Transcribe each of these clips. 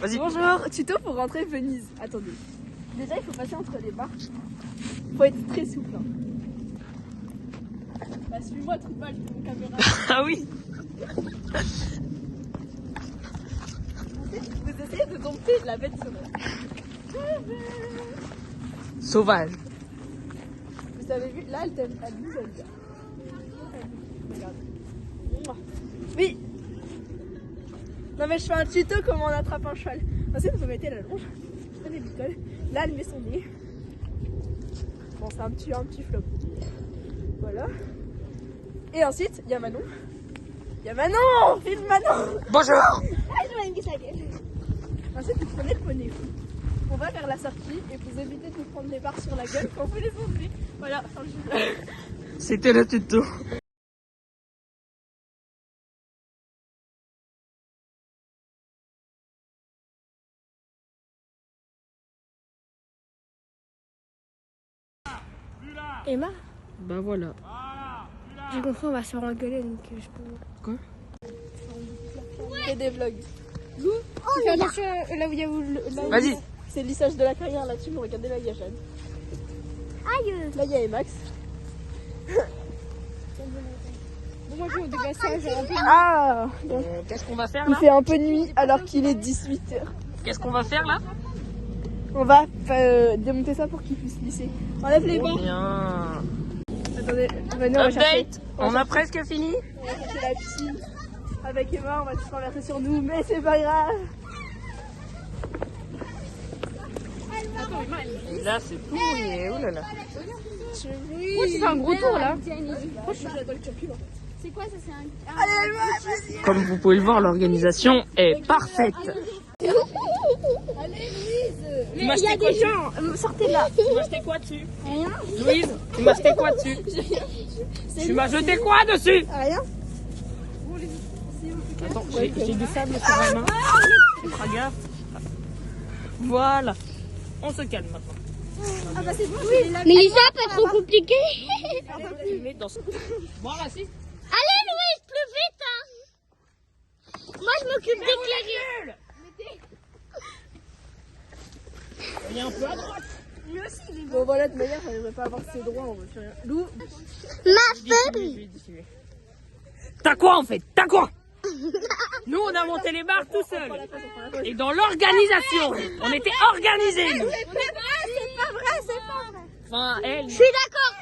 Vas-y. Bonjour, tuto pour rentrer Venise. Attendez. Déjà, il faut passer entre les barres. Il faut être très souple. Hein. Bah, suis-moi, truc mal, je mon caméra. Ah oui. Vous essayez de dompter la bête Sauvage. Vous avez vu, là, elle t'aime, elle bouge, elle vient. Regarde. Oui. Non mais je fais un tuto comment on attrape un cheval. Ensuite vous mettez la longe, prenez du col. Là elle met son nez. Bon c'est un petit flop. Voilà. Et ensuite il y a Manon. Il y a Manon. Filme Manon. Bonjour. Ensuite vous prenez le poney. On va vers la sortie et vous évitez de vous prendre les barres sur la gueule quand vous les montez. Voilà, fin du jeu. C'était le tuto. Emma, Bah voilà. j'ai compris, on va se faire engueuler donc je peux. Quoi? C'est des vlogs. Fais attention là où il y a Vas-y. C'est le lissage de la carrière là-dessus, mais regardez là il y a Jeanne. Aïe. Là il y a Emax. Bon, moi je vais ça, genre un peu. Ah Qu'est-ce qu'on va faire il là? fait un peu nuit alors qu'il est 18h. Qu'est-ce qu'on va faire là? On va démonter ça pour qu'il puisse glisser. Enlève les bancs. Bien. Attendez, venez, on va chercher. Update. On a presque fini. On va chercher la piscine. Avec Emma, on va tous renverser sur nous, mais c'est pas grave. Et là c'est pourri. Oh là là. Moi tu fais un gros tour là. C'est quoi ça? C'est un. Allez, Emma, vas-y. Comme vous pouvez le voir, l'organisation est parfaite. Allez, Louise. Tu m'as acheté quoi gens, sortez là. Tu m'as acheté quoi dessus? Rien. Louise, tu m'as acheté quoi dessus? Tu m'as jeté quoi dessus? Rien. Attends, j'ai du sable sur la main. Fera gaffe. Voilà. On se calme maintenant. Ah bah c'est bon, Mais Lisa, pas trop compliqué. Filmer dans ce... Bon, là, si. Allez Louise, plus vite hein. Moi je m'occupe d'éclairer. Il y a un peu à droite. Bon voilà, de manière, ça devrait pas avoir ses droits, on va faire rien. Lou, Ma feuille. T'as quoi en fait? T'as quoi? Nous on a monté les barres tout seuls. Et dans l'organisation, on était organisés nous. C'est pas vrai. Enfin, elle. Je suis d'accord.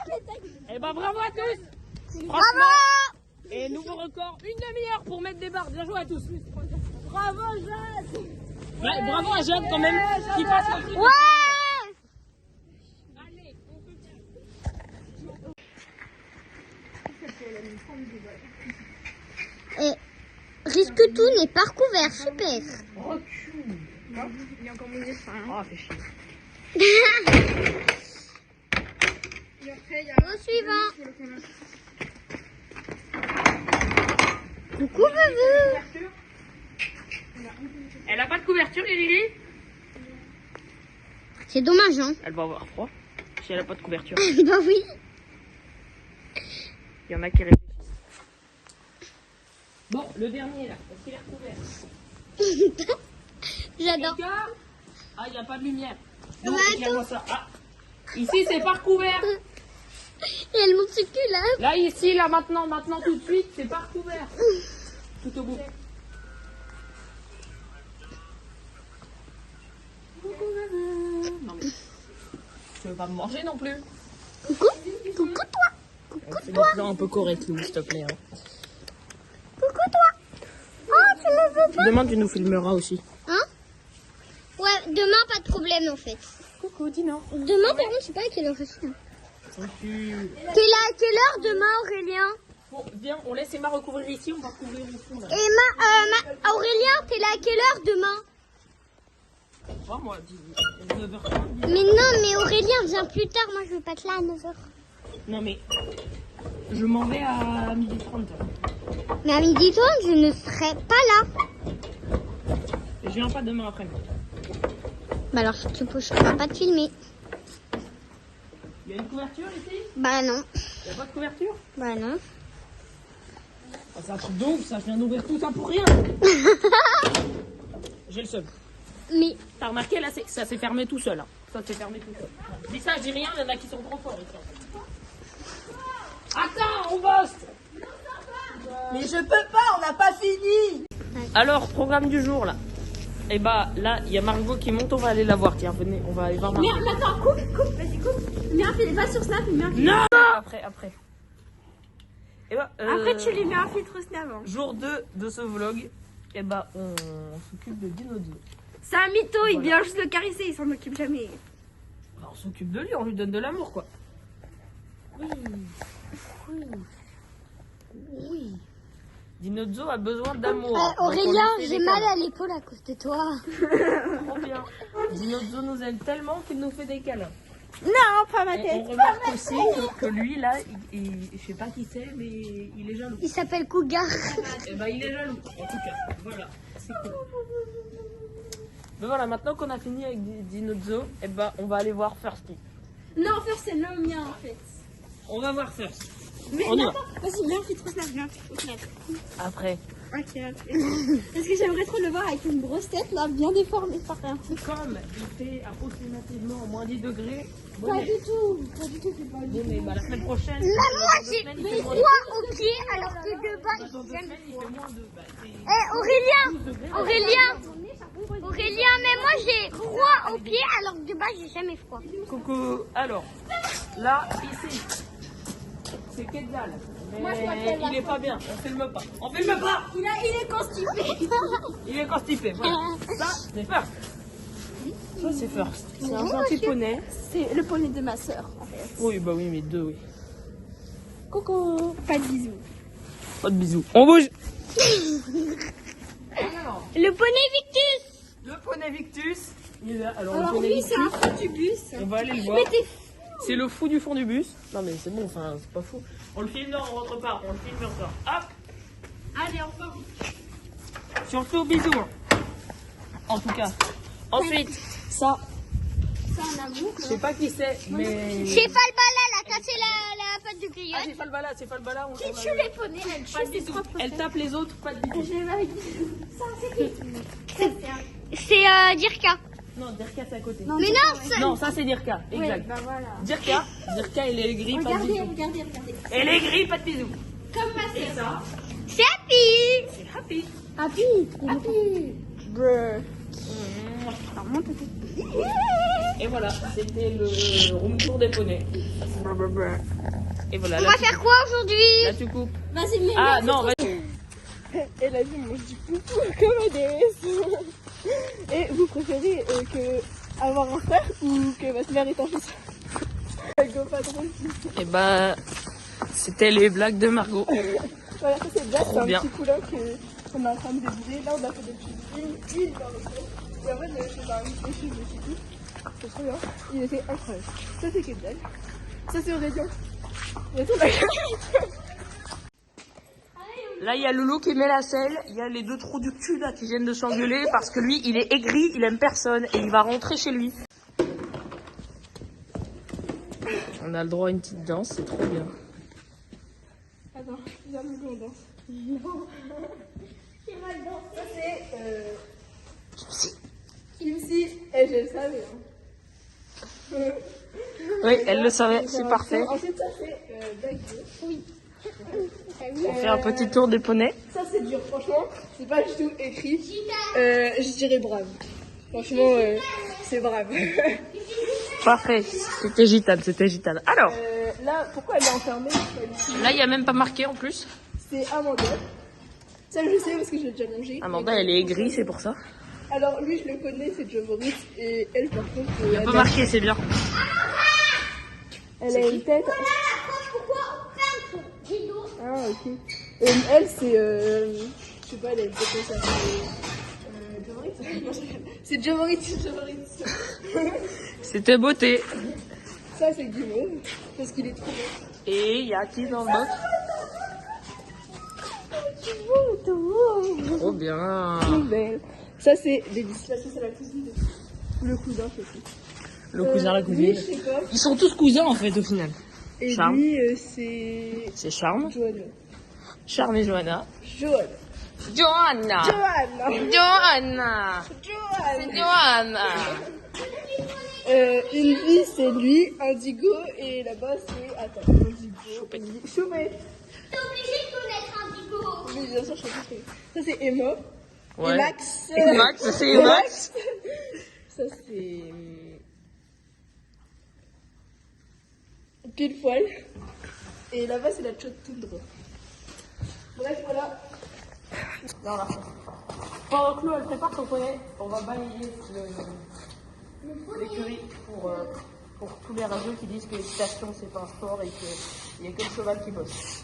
Eh ben bravo à tous. Bravo. Et nouveau record, une demi-heure pour mettre des barres. Bien joué à tous. bravo Jade. Ouais, bravo à Jade quand même. Qui passe le truc. Ouais. Et risque tout n'est pas recouvert, super. Il y a encore mon dessin. Oh, fait chier. Au suivant. Coucou Bébé. Elle a pas de couverture, Lily? C'est dommage hein. Elle va avoir froid si elle a pas de couverture. Bah oui. Il y en a qui réfléchissent. Bon, le dernier là, est-ce qu'il est recouvert? J'adore. Ah, il n'y a pas de lumière. Bah, Donc, éclaire-moi ça. Ah, ici c'est pas recouvert. Et elle monte ce cul là. Là, ici, là, maintenant, tout de suite, c'est pas recouvert. Tout au bout. Non mais, tu veux pas me manger non plus? Coucou. Coucou toi. Coucou Fais toi. des plans un peu corrects, Louis, s'il te plaît. Hein. Coucou toi. Oh, tu me veux pas. Demain, tu nous filmeras aussi. Hein? Ouais, demain pas de problème en fait. Coucou, dis non. Demain par contre, je sais pas à quelle heure je suis. Hein. Tu... Quelle heure demain Aurélien? Bon, viens, on laisse Emma recouvrir ici, on va recouvrir ici. Là. Et Aurélien, t'es là à quelle heure demain? Oh, moi, 9h30. Mais non, mais Aurélien vient plus tard, moi je veux pas être là à 9h. Non mais, je m'en vais à 12h30. Mais à 12h30, je ne serai pas là. Je viens pas demain après-midi. Bah alors je pourras pas te filmer. Il y a une couverture ici? Bah non. Il n'y a pas de couverture? Bah non. Ah, c'est un truc de ouf, ça, je viens d'ouvrir tout ça pour rien. J'ai le seum. Mais T'as remarqué, là, ça s'est fermé tout seul. Hein. Ça s'est fermé tout seul. Je dis ça, je dis rien, il y en a qui sont trop forts ici. Attends, on bosse. Mais je peux pas, on n'a pas fini. Alors, programme du jour, là. Et bah, là, il y a Margot qui monte, on va aller la voir. Tiens, venez, on va aller voir Margot. Mais attends, coupe, vas-y, coupe. Mets un filtre, va sur Snap et mets un filtre. Non. Après. Et bah, Après, tu lui mets un filtre Snap. Hein. Jour 2 de ce vlog, et bah, on s'occupe de Dinozo. C'est un mytho, il vient juste le caresser, il s'en occupe jamais. Bah, on s'occupe de lui, on lui donne de l'amour, quoi. Oui. Dinozo a besoin d'amour. Aurélien, j'ai mal à l'épaule à cause de toi. Trop bien. Dinozo nous aime tellement qu'il nous fait des câlins. Non, pas ma Et tête. on remarque aussi que lui, là, je sais pas qui c'est, mais il est jaloux. Il s'appelle Cougar. Et bah, il est jaloux, en tout cas. Voilà, c'est cool. Mais voilà, maintenant qu'on a fini avec Dinozo, et bah, on va aller voir Firsty. Non, faire c'est le mien en fait. On va voir First. Mais On y va. attends, vas-y, mets un filtre Snap, mets un filtre Snap. Après. Ok. Parce que j'aimerais trop le voir avec une grosse tête là, bien déformée par un truc. Comme il fait approximativement moins 10 degrés, Pas du tout, c'est pas du tout. bah, la semaine prochaine, Moi, j'ai froid au pied alors que de bas, dans 2 semaines, il fait moins de. Bah, Aurélien, mais moi j'ai froid au pied alors que de bas, j'ai jamais froid. Coucou. Alors, là, ici, c'est Quetzal. Mais il est pas bien, on filme pas. On filme pas. Il est constipé. Il est constipé, voilà. Ça, c'est First. Ça, c'est First. C'est un gentil poney. C'est le poney de ma soeur en fait. Oui, bah oui, mais deux, oui. Coucou. Pas de bisous. Pas de bisous. On bouge. Le poney Victus. Le poney Victus. Il est là. Alors, Alors le poney lui, c'est un fou du bus. on va aller le voir. C'est le fou du fond du bus. Non, mais c'est bon, enfin, c'est pas fou. On le filme, non, on rentre pas. On le filme, on sort. Hop. Allez, enfin. Surtout, bisous. En tout cas. Ensuite, ça, C'est un amour. je sais pas qui c'est, mais. C'est Falbala, elle a cassé la patte du Ah, grillon. c'est Falbala, c'est Falbala. Qui tue les poneys, elle Pas de tue ses bisous. propres Elle tape les autres, pas de bisous. Je l'ai avec ça, c'est qui? Ça, c'est un. C'est Dirka. Non, Dirka, c'est à côté. Mais non, c'est... Non, ça, c'est Dirka. Oui, Exact. bah voilà. Dirka, elle est gris, pas de Regardez, bisous. regardez. Elle est gris, pas de bisous. Comme ma Et ça, C'est Happy. c'est Happy. Happy. Bruh. Et voilà, c'était le room tour des poneys. Et voilà, On là, va faire quoi aujourd'hui? là tu coupes. Vas-y, mets. Ah non, vas-y. Et la vie mange du poupou comme un déesse. Et vous préférez que avoir un frère ou que votre mère est en fils? Go pas drôle. Et bah, c'était les blagues de Margot. Voilà, ça c'est Jack, c'est un bien. petit poulain qu'on est en train de débouler. Là, on a fait des petites huiles dans le fond. Et en fait, je fais un petit de Chico. C'est trop bien. Il était incroyable. Ça c'est Quetzal. Ça c'est Aurélien. Et tout, Là, il y a Loulou qui met la selle. Il y a les deux trous du cul là qui viennent de s'engueuler parce que lui, il est aigri, il aime personne et il va rentrer chez lui. On a le droit à une petite danse, c'est trop bien. Attends, viens nous on danse. Non. J'ai mal dansé. Ça c'est Kimsi. Et je le savais. Hein. Oui, elle le savait, c'est parfait. Ensuite, ça c'est Black. Oui. On fait un petit tour des poneys. Ça c'est dur, franchement. C'est pas du tout écrit. Je dirais brave. Franchement, c'est brave. Parfait, c'était gitane, c'était gitane. Alors, Là, pourquoi elle est enfermée? là, il n'y a même pas marqué en plus. C'est Amanda. Ça, je sais parce que je l'ai déjà mangé. Amanda, elle est aigrie, c'est pour ça. Alors, lui, je le connais, c'est Jovorit. Et elle, par contre, Il n'y a pas marqué, c'est bien. elle a une tête. Pourquoi on prend son rideau? Ah, ok. Et elle, c'est. Je sais pas, elle a une tête comme ça. C'est Jovorit. C'est Jovorit. C'était beauté. Ça, c'est Guimauve. Parce qu'il est trop beau. Et il y a qui dans le box? Trop bien. Trop belle. Ça, c'est Délice. Ça, c'est la cousine de le cousin, je sais. Le cousin, la Lui, cousine. je sais pas. Ils sont tous cousins en fait au final. Et Charme. lui, c'est... C'est Charme. Joanna. Charme et Johanna. Joanna. Johanna. Joanna. Johanna. Joanna. C'est Johanna. Une vie, c'est lui, Indigo, et là-bas, c'est... Attends, Indigo. Choupette. T'es obligé de connaître Indigo. Oui, bien sûr, je sais. Ça, c'est Emma. Ouais. Et Max. Et Max, c'est Max. Ça, c'est... Pile poil. Et là-bas, c'est la Chotoundra. Bref, voilà. Là, on la refait. Pendant que Chloé, elle prépare son poney, on va balayer l'écurie pour tous les rageux qui disent que l'équitation c'est pas un sport et qu'il n'y a que le cheval qui bosse.